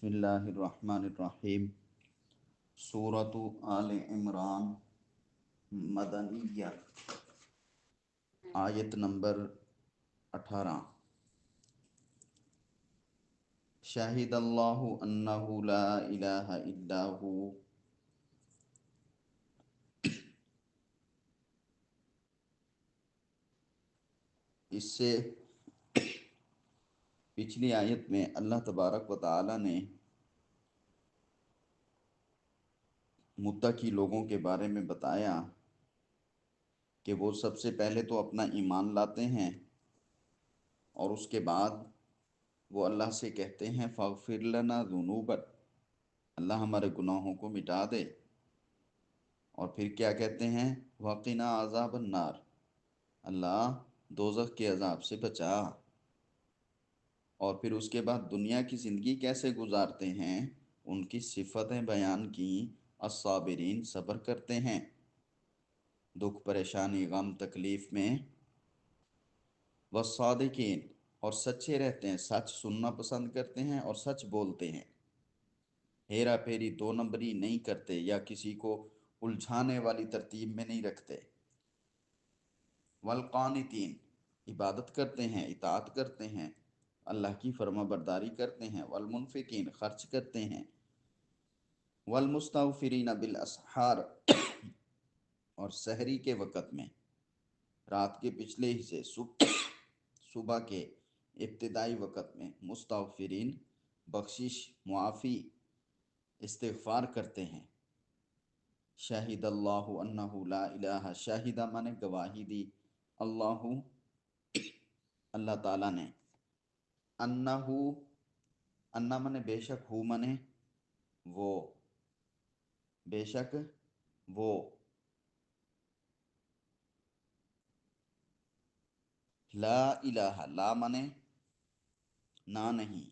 بسم اللہ الرحمن الرحیم۔ سورۃ آل عمران مدنیہ، آیت نمبر 18۔ شاہد اللہ انہ لا الہ الا ہو۔ اس سے پچھلی آیت میں اللہ تبارک و تعالی نے متقی لوگوں کے بارے میں بتایا کہ وہ سب سے پہلے تو اپنا ایمان لاتے ہیں اور اس کے بعد وہ اللہ سے کہتے ہیں فاغفر لنا ذنوبنا، اللہ ہمارے گناہوں کو مٹا دے۔ اور پھر کیا کہتے ہیں؟ وقنا عذاب النار، اللہ دوزخ کے عذاب سے بچا۔ اور پھر اس کے بعد دنیا کی زندگی کیسے گزارتے ہیں، ان کی صفتیں بیان کی۔ الصابرین، صبر کرتے ہیں دکھ پریشانی غم تکلیف میں۔ والصادقین، اور سچے رہتے ہیں، سچ سننا پسند کرتے ہیں اور سچ بولتے ہیں، ہیرا پھیری دو نمبری نہیں کرتے یا کسی کو الجھانے والی ترتیب میں نہیں رکھتے۔ والقانتین، عبادت کرتے ہیں، اطاعت کرتے ہیں، اللہ کی فرما برداری کرتے ہیں۔ والمنفقین، خرچ کرتے ہیں۔ والمستغفرین بالاسحار، اور سحری کے وقت میں، رات کے پچھلے حصے، صبح کے ابتدائی وقت میں مستغفرین بخشش معافی استغفار کرتے ہیں۔ شاہد اللہ انہ لا الہ، شاہدہ مانے گواہی دی، اللہ اللہ تعالیٰ نے، انہ انہ مانے بے شک، ہو مانے وہ، بے شک وہ، لا الہ، لا مانے نہ نہیں،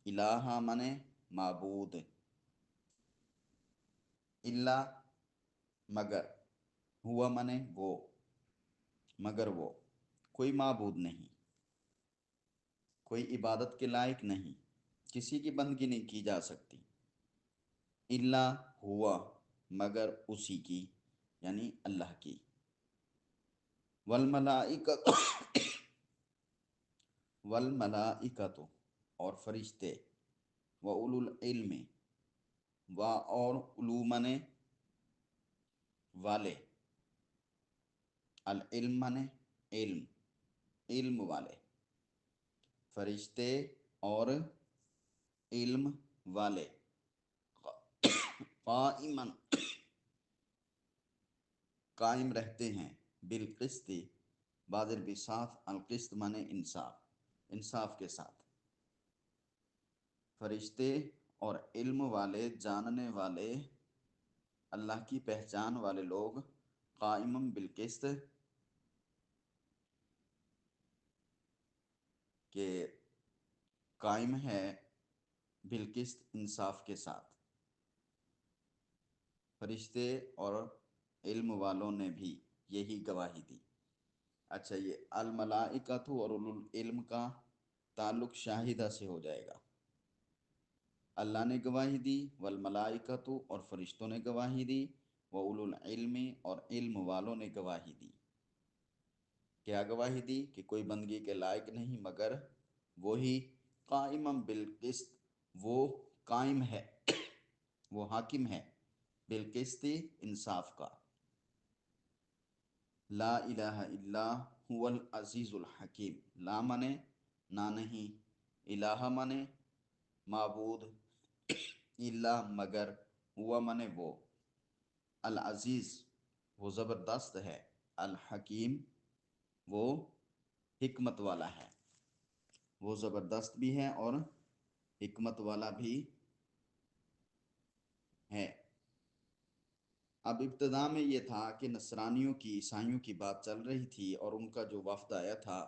الہ مانے معبود، الا مگر، ہوا مانے وہ، مگر وہ، کوئی معبود نہیں، کوئی عبادت کے لائق نہیں، کسی کی بندگی نہیں کی جا سکتی، الا ہوا، مگر اسی کی، یعنی اللہ کی۔ والملائکۃ والملائکۃ، اور فرشتے، واولو العلم، اور علوم نے والے، العلم نے علم، علم والے، فرشتے اور علم والے، قائمن، قائم رہتے ہیں، بالقسط، بادر بھی ساتھ، القسط مانے انصاف، انصاف کے ساتھ۔ فرشتے اور علم والے، جاننے والے، اللہ کی پہچان والے لوگ، قائم بالقسط، کہ قائم ہے بالقسط، انصاف کے ساتھ۔ فرشتے اور علم والوں نے بھی یہی گواہی دی۔ اچھا، یہ الملائکۃ اور اولو العلم کا تعلق شاہدہ سے ہو جائے گا۔ اللہ نے گواہی دی، والملائکۃ، اور فرشتوں نے گواہی دی، واولو العلم، اور علم والوں نے گواہی دی۔ کیا گواہی دی؟ کہ کوئی بندگی کے لائق نہیں مگر وہی، قائم بالقسط، وہ قائم ہے، وہ حاکم ہے، بالقسط، انصاف کا۔ لا الہ الا هو العزیز الحکیم، لا مانے نہ نہیں، الہ مانے معبود، الا مگر، ہوا مانے وہ، العزیز وہ زبردست ہے، الحکیم وہ حکمت والا ہے، وہ زبردست بھی ہے اور حکمت والا بھی ہے۔ اب ابتدا میں یہ تھا کہ نصرانیوں کی، عیسائیوں کی بات چل رہی تھی اور ان کا جو وفد آیا تھا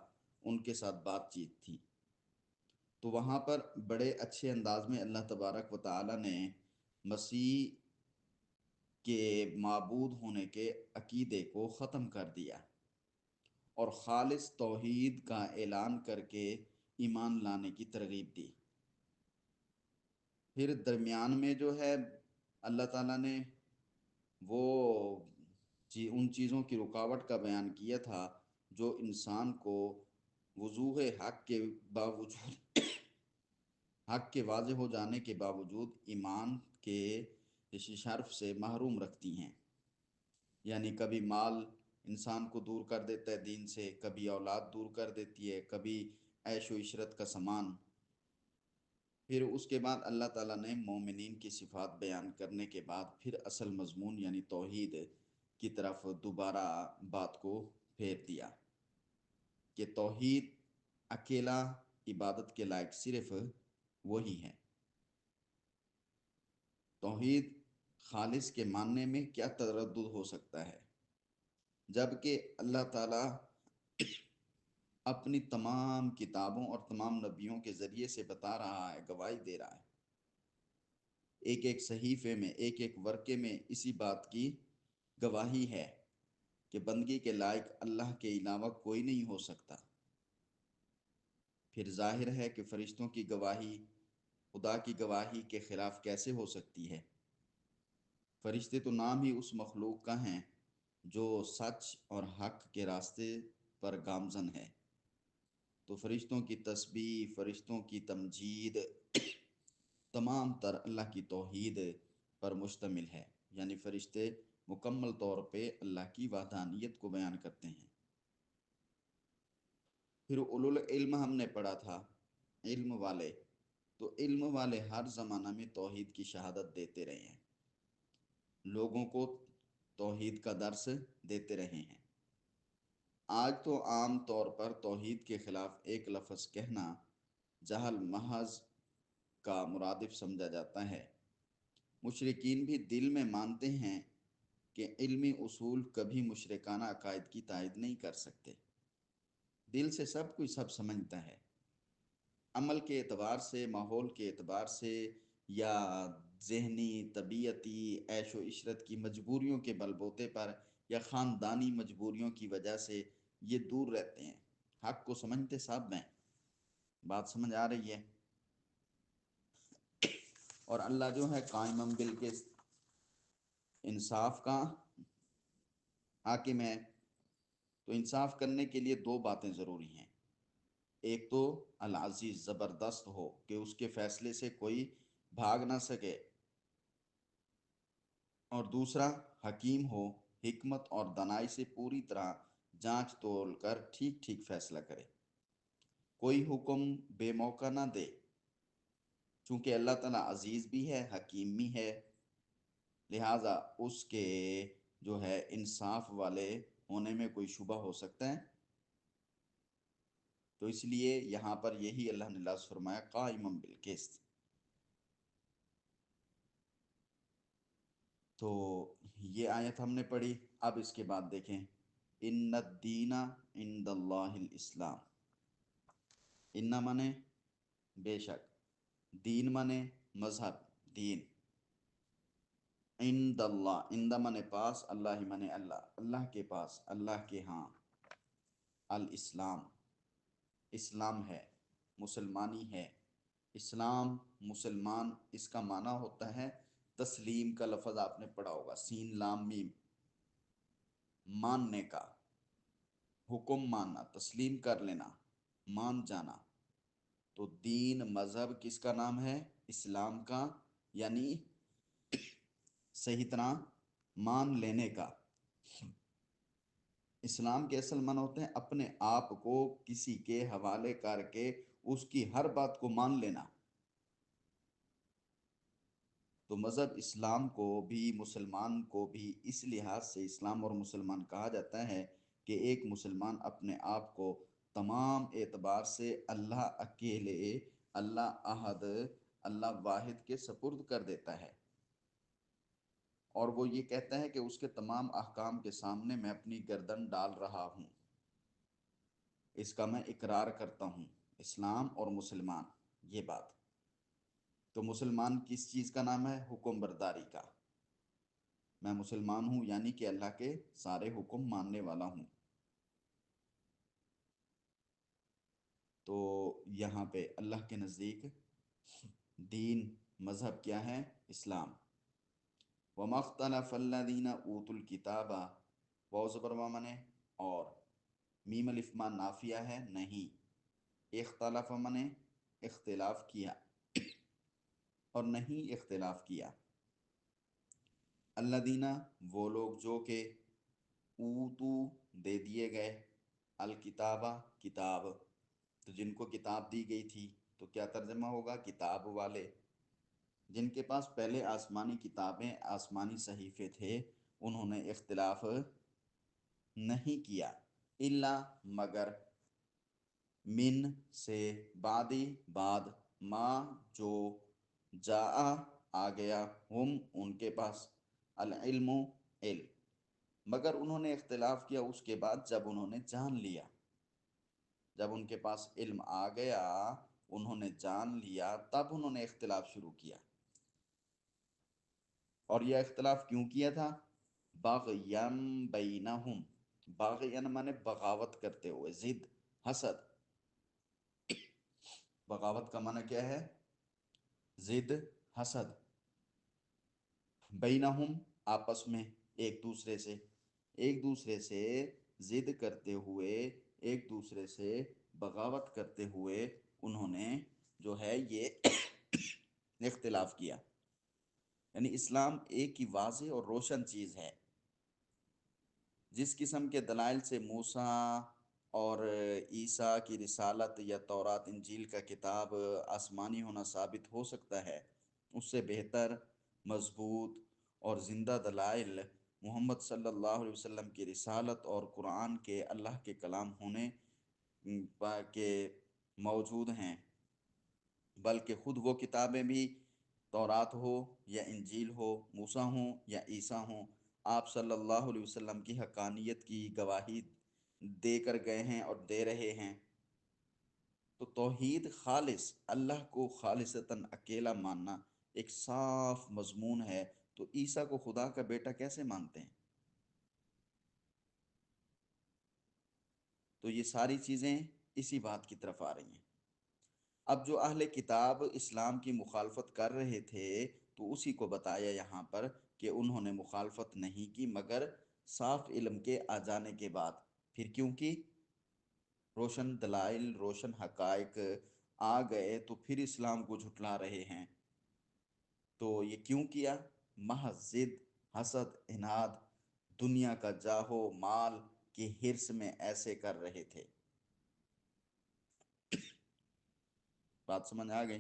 ان کے ساتھ بات چیت تھی، تو وہاں پر بڑے اچھے انداز میں اللہ تبارک و تعالی نے مسیح کے معبود ہونے کے عقیدے کو ختم کر دیا اور خالص توحید کا اعلان کر کے ایمان لانے کی ترغیب دی۔ پھر درمیان میں جو ہے اللہ تعالیٰ نے وہ ان چیزوں کی رکاوٹ کا بیان کیا تھا جو انسان کو وضوح حق کے باوجود حق کے واضح ہو جانے کے باوجود ایمان کے شرف سے محروم رکھتی ہیں. یعنی کبھی مال انسان کو دور کر دیتا ہے دین سے، کبھی اولاد دور کر دیتی ہے، کبھی عیش و عشرت کا سامان. پھر اس کے بعد اللہ تعالیٰ نے مومنین کی صفات بیان کرنے کے بعد پھر اصل مضمون یعنی توحید کی طرف دوبارہ بات کو پھیر دیا کہ توحید اکیلا عبادت کے لائق صرف وہی ہے. توحید خالص کے ماننے میں کیا تردد ہو سکتا ہے، جبکہ اللہ تعالیٰ اپنی تمام کتابوں اور تمام نبیوں کے ذریعے سے بتا رہا ہے، گواہی دے رہا ہے، ایک ایک صحیفے میں، ایک ایک ورقے میں اسی بات کی گواہی ہے کہ بندگی کے لائق اللہ کے علاوہ کوئی نہیں ہو سکتا. پھر ظاہر ہے کہ فرشتوں کی گواہی خدا کی گواہی کے خلاف کیسے ہو سکتی ہے؟ فرشتے تو نام ہی اس مخلوق کا ہیں جو سچ اور حق کے راستے پر گامزن ہے. تو فرشتوں کی تسبیح، فرشتوں کی تمجید تمام تر اللہ کی توحید پر مشتمل ہے. یعنی فرشتے مکمل طور پہ اللہ کی وحدانیت کو بیان کرتے ہیں. پھر اولو العلم ہم نے پڑھا تھا، علم والے. تو علم والے ہر زمانہ میں توحید کی شہادت دیتے رہے ہیں، لوگوں کو توحید کا درس دیتے رہے ہیں. آج تو عام طور پر توحید کے خلاف ایک لفظ کہنا جہل محض کا مرادف سمجھا جاتا ہے. مشرکین بھی دل میں مانتے ہیں کہ علمی اصول کبھی مشرکانہ عقائد کی تائید نہیں کر سکتے. دل سے سب کوئی سب سمجھتا ہے، عمل کے اعتبار سے، ماحول کے اعتبار سے، یا ذہنی طبیعتی عیش و عشرت کی مجبوریوں کے بل بوتے پر، یا خاندانی مجبوریوں کی وجہ سے یہ دور رہتے ہیں. حق کو سمجھتے سب ہیں. بات سمجھ آ رہی ہے؟ اور اللہ جو ہے قائم بالقسط، انصاف کا حاکم ہے. تو انصاف کرنے کے لیے دو باتیں ضروری ہیں. ایک تو العزیز زبردست ہو کہ اس کے فیصلے سے کوئی بھاگ نہ سکے، اور دوسرا حکیم ہو، حکمت اور دانائی سے پوری طرح جانچ تول کر ٹھیک ٹھیک فیصلہ کرے، کوئی حکم بے موقع نہ دے. چونکہ اللہ تعالیٰ عزیز بھی ہے، حکیم بھی ہے، لہٰذا اس کے جو ہے انصاف والے ہونے میں کوئی شبہ ہو سکتا ہے؟ تو اس لیے یہاں پر یہی اللہ نے لفظ فرمایا قائم بالقسط. تو یہ آیت ہم نے پڑھی. اب اس کے بعد دیکھیں، ان الدین عند اللہ الاسلام. ان مانے بے شک، دین مانے مذہب، دین. عند اللہ، عند مانے پاس، اللہ مانے اللہ، اللہ کے پاس، اللہ کے ہاں. الاسلام، اسلام ہے، مسلمانی ہے. اسلام، مسلمان، اس کا معنی ہوتا ہے تسلیم کا لفظ آپ نے پڑھا ہوگا، سین لام میم، ماننے کا، حکم ماننا، تسلیم کر لینا، مان جانا. تو دین مذہب کس کا نام ہے؟ اسلام کا، یعنی صحیح طرح مان لینے کا. اسلام کے اصل معنی ہوتے ہیں اپنے آپ کو کسی کے حوالے کر کے اس کی ہر بات کو مان لینا. تو مذہب اسلام کو بھی، مسلمان کو بھی اس لحاظ سے اسلام اور مسلمان کہا جاتا ہے کہ ایک مسلمان اپنے آپ کو تمام اعتبار سے اللہ اکیلے، اللہ احد، اللہ واحد کے سپرد کر دیتا ہے، اور وہ یہ کہتا ہے کہ اس کے تمام احکام کے سامنے میں اپنی گردن ڈال رہا ہوں، اس کا میں اقرار کرتا ہوں. اسلام اور مسلمان، یہ بات. تو مسلمان کس چیز کا نام ہے؟ حکم برداری کا. میں مسلمان ہوں یعنی کہ اللہ کے سارے حکم ماننے والا ہوں. تو یہاں پہ اللہ کے نزدیک دین مذہب کیا ہے؟ اسلام۔ وَمَا اخْتَلَفَ الَّذِينَ أُوتُوا الْكِتَابَ، واو زبر ما منے اور، میم الف ما نافیہ ہے نہیں، اختلف منے اختلاف کیا اور نہیں اختلاف کیا، الذین وہ لوگ جو کہ اوتو دے دیے گئے، الکتابہ کتاب، تو جن کو کتاب دی گئی تھی تو کیا ترجمہ ہوگا؟ کتاب والے، جن کے پاس پہلے آسمانی کتابیں آسمانی صحیفے تھے انہوں نے اختلاف نہیں کیا، الا مگر، من سے، بعدی بعد، ما جو، جاء آ گیا، ہم ان کے پاس، العلم علم، مگر انہوں نے اختلاف کیا اس کے بعد جب انہوں نے جان لیا، جب ان کے پاس علم آ گیا انہوں نے جان لیا تب انہوں نے اختلاف شروع کیا۔ اور یہ اختلاف کیوں کیا تھا؟ بغیم بینہم، باغین مانے بغاوت کرتے ہوئے، ضد، حسد، بغاوت کا معنی کیا ہے؟ ضد، حسد، بینہم آپس میں، ایک دوسرے سے ضد کرتے ہوئے، ایک دوسرے سے بغاوت کرتے ہوئے انہوں نے جو ہے یہ اختلاف کیا۔ یعنی اسلام ایک ہی واضح اور روشن چیز ہے، جس قسم کے دلائل سے موسیٰ اور عیسیٰ کی رسالت یا تورات انجیل کا کتاب آسمانی ہونا ثابت ہو سکتا ہے، اس سے بہتر، مضبوط اور زندہ دلائل محمد صلی اللہ علیہ وسلم کی رسالت اور قرآن کے اللہ کے کلام ہونے کے موجود ہیں، بلکہ خود وہ کتابیں بھی، تورات ہو یا انجیل ہو، موسیٰ ہوں یا عیسیٰ ہوں، آپ صلی اللہ علیہ وسلم کی حقانیت کی گواہی دے کر گئے ہیں اور دے رہے ہیں۔ تو توحید خالص، اللہ کو خالصتاً اکیلا ماننا ایک صاف مضمون ہے، تو عیسیٰ کو خدا کا بیٹا کیسے مانتے ہیں؟ تو یہ ساری چیزیں اسی بات کی طرف آ رہی ہیں۔ اب جو اہل کتاب اسلام کی مخالفت کر رہے تھے تو اسی کو بتایا یہاں پر کہ انہوں نے مخالفت نہیں کی مگر صاف علم کے آ جانے کے بعد، پھر کیونکہ روشن دلائل، روشن حقائق آ گئے تو پھر اسلام کو جھٹلا رہے ہیں۔ تو یہ کیوں کیا؟ محض ضد، حسد، عناد، دنیا کا جاہو مال کی حرص میں ایسے کر رہے تھے۔ بات سمجھ آ گئی؟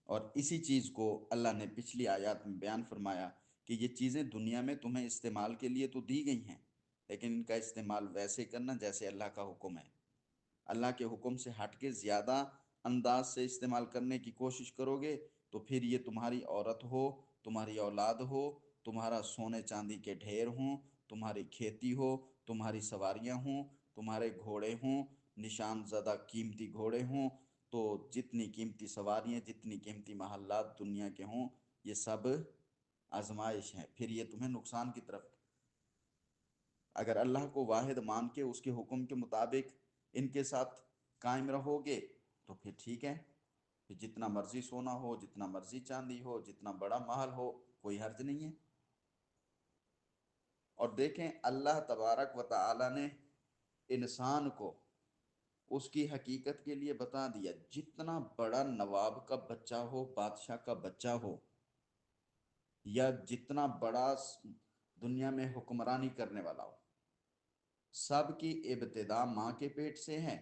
اور اسی چیز کو اللہ نے پچھلی آیات میں بیان فرمایا کہ یہ چیزیں دنیا میں تمہیں استعمال کے لیے تو دی گئی ہیں، لیکن ان کا استعمال ویسے کرنا جیسے اللہ کا حکم ہے۔ اللہ کے حکم سے ہٹ کے زیادہ انداز سے استعمال کرنے کی کوشش کرو گے تو پھر یہ تمہاری عورت ہو، تمہاری اولاد ہو، تمہارا سونے چاندی کے ڈھیر ہوں، تمہاری کھیتی ہو، تمہاری سواریاں ہوں، تمہارے گھوڑے ہوں، نشان زدہ قیمتی گھوڑے ہوں، تو جتنی قیمتی سواریاں، جتنی قیمتی محلات دنیا کے ہوں، یہ سب آزمائش ہیں، پھر یہ تمہیں نقصان کی طرف۔ اگر اللہ کو واحد مان کے اس کے حکم کے مطابق ان کے ساتھ قائم رہو گے تو پھر ٹھیک ہے، پھر جتنا مرضی سونا ہو، جتنا مرضی چاندی ہو، جتنا بڑا محل ہو، کوئی حرج نہیں ہے۔ اور دیکھیں اللہ تبارک و تعالی نے انسان کو اس کی حقیقت کے لیے بتا دیا، جتنا بڑا نواب کا بچہ ہو، بادشاہ کا بچہ ہو، یا جتنا بڑا دنیا میں حکمرانی کرنے والا ہو، سب کی ابتدا ماں کے پیٹ سے ہے،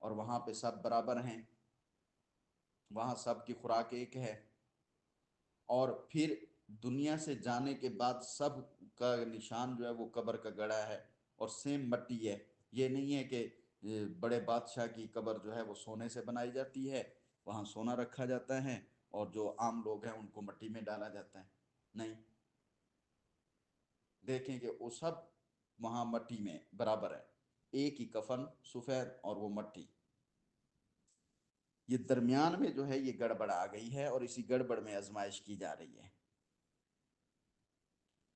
اور وہاں پہ سب برابر ہیں، وہاں سب کی خوراک ایک ہے، اور پھر دنیا سے جانے کے بعد سب کا نشان جو ہے وہ قبر کا گڑھا ہے اور سیم مٹی ہے۔ یہ نہیں ہے کہ بڑے بادشاہ کی قبر جو ہے وہ سونے سے بنائی جاتی ہے، وہاں سونا رکھا جاتا ہے، اور جو عام لوگ ہیں ان کو مٹی میں ڈالا جاتا ہے، نہیں، دیکھیں کہ وہ سب وہاں مٹی میں برابر ہے، ایک ہی کفن سفید اور وہ مٹی۔ یہ درمیان میں جو ہے یہ گڑبڑ آ گئی ہے اور اسی گڑبڑ میں آزمائش کی جا رہی ہے۔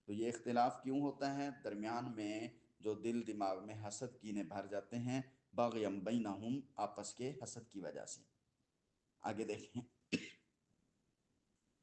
تو یہ اختلاف کیوں ہوتا ہے؟ درمیان میں جو دل دماغ میں حسد کینے بھر جاتے ہیں، باغیم بینہم، آپس کے حسد کی وجہ سے۔ آگے دیکھیں،